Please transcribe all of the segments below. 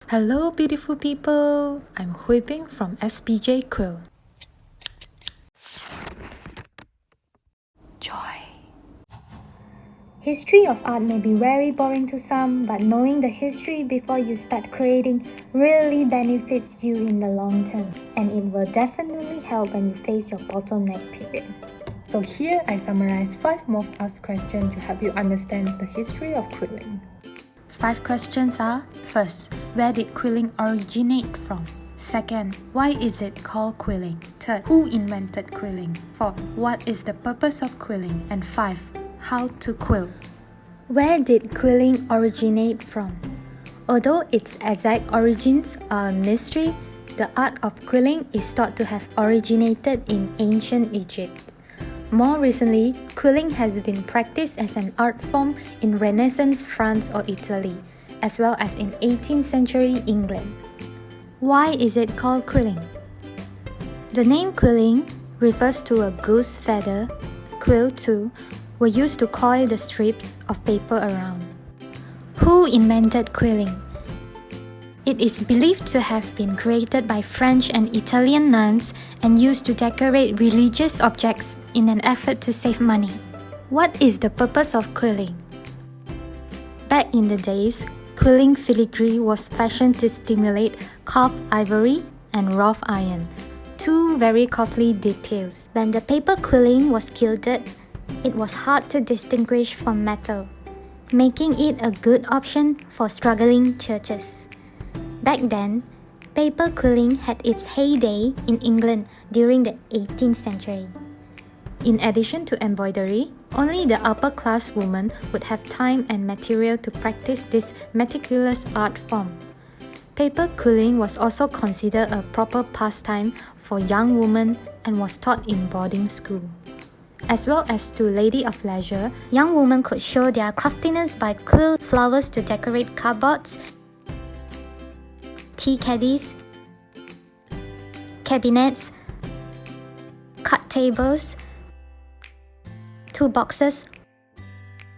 Hello beautiful people, I'm Hui Ping from SPJ Quill. Joy. History of art may be very boring to some, but knowing the history before you start creating really benefits you in the long term, and it will definitely help when you face your bottleneck period. So here I summarize 5 most asked questions to help you understand the history of quilling. 5 questions are: first, where did quilling originate from? Second, why is it called quilling? Third, who invented quilling? Fourth, what is the purpose of quilling? And 5, how to quill. Where did quilling originate from? Although its exact origins are a mystery, the art of quilling is thought to have originated in ancient Egypt. More recently, quilling has been practiced as an art form in Renaissance France or Italy, as well as in 18th century England. Why is it called quilling? The name quilling refers to a goose feather, quill too, were used to coil the strips of paper around. Who invented quilling? It is believed to have been created by French and Italian nuns and used to decorate religious objects in an effort to save money. What is the purpose of quilling? Back in the days, quilling filigree was fashioned to stimulate carved ivory and wrought iron, two very costly details. When the paper quilling was gilded, it was hard to distinguish from metal, making it a good option for struggling churches. Back then, paper quilling had its heyday in England during the 18th century. In addition to embroidery, only the upper-class woman would have time and material to practice this meticulous art form. Paper quilling was also considered a proper pastime for young women and was taught in boarding school. As well as to lady of leisure, young women could show their craftiness by quill flowers to decorate cupboards, tea caddies, cabinets, cut tables, toolboxes,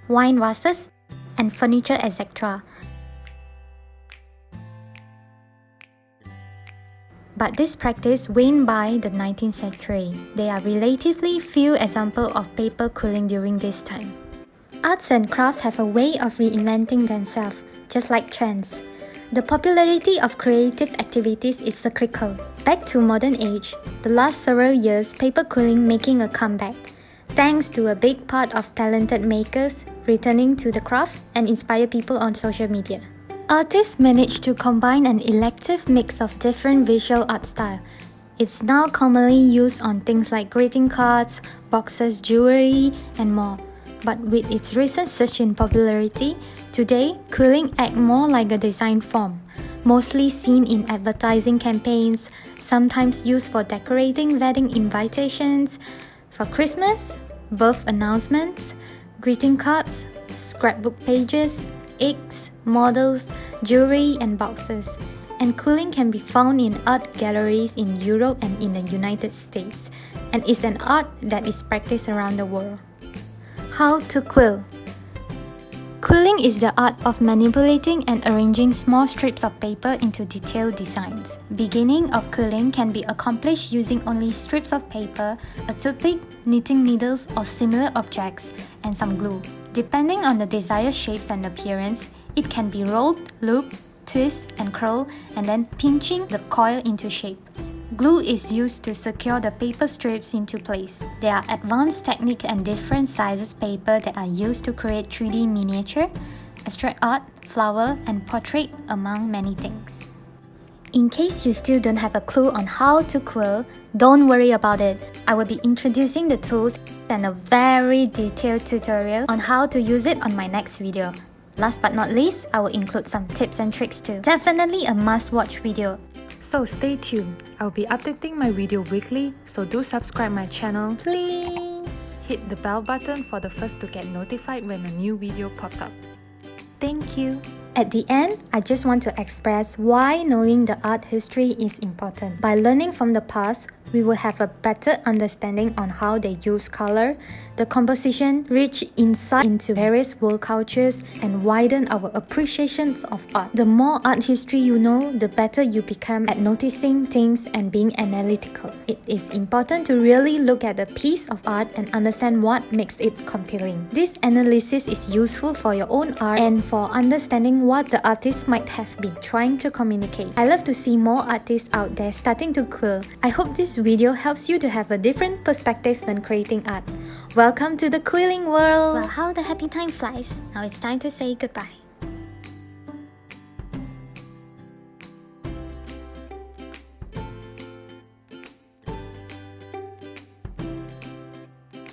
wine vases, and furniture, etc. But this practice waned by the 19th century. There are relatively few examples of paper quilling during this time. Arts and crafts have a way of reinventing themselves, just like trends. The popularity of creative activities is cyclical. Back to modern age, the last several years, paper quilling making a comeback, thanks to a big part of talented makers returning to the craft and inspire people on social media. Artists managed to combine an elective mix of different visual art styles. It's now commonly used on things like greeting cards, boxes, jewelry, and more. But with its recent surge in popularity, today, quilling acts more like a design form, mostly seen in advertising campaigns, sometimes used for decorating wedding invitations, for Christmas, birth announcements, greeting cards, scrapbook pages, eggs, models, jewelry, and boxes. And quilling can be found in art galleries in Europe and in the United States, and is an art that is practiced around the world. How to quill? Quilling is the art of manipulating and arranging small strips of paper into detailed designs. Beginning of quilling can be accomplished using only strips of paper, a toothpick, knitting needles or similar objects, and some glue. Depending on the desired shapes and appearance, it can be rolled, looped, twist and curl, and then pinching the coil into shapes. Glue is used to secure the paper strips into place. There are advanced techniques and different sizes paper that are used to create 3D miniature, abstract art, flower, and portrait, among many things. In case you still don't have a clue on how to quill, don't worry about it. I will be introducing the tools and a very detailed tutorial on how to use it on my next video. Last but not least, I will include some tips and tricks too. Definitely a must-watch video. So stay tuned, I'll be updating my video weekly, so do subscribe my channel, please! Hit the bell button for the first to get notified when a new video pops up. Thank you! At the end, I just want to express why knowing the art history is important. By learning from the past, we will have a better understanding on how they use color, the composition, rich insight into various world cultures, and widen our appreciations of art. The more art history you know, the better you become at noticing things and being analytical. It is important to really look at a piece of art and understand what makes it compelling. This analysis is useful for your own art and for understanding what the artist might have been trying to communicate. I love to see more artists out there starting to quill. I hope this video helps you to have a different perspective when creating art. Welcome to the quilling world! Well, how the happy time flies. Now it's time to say goodbye.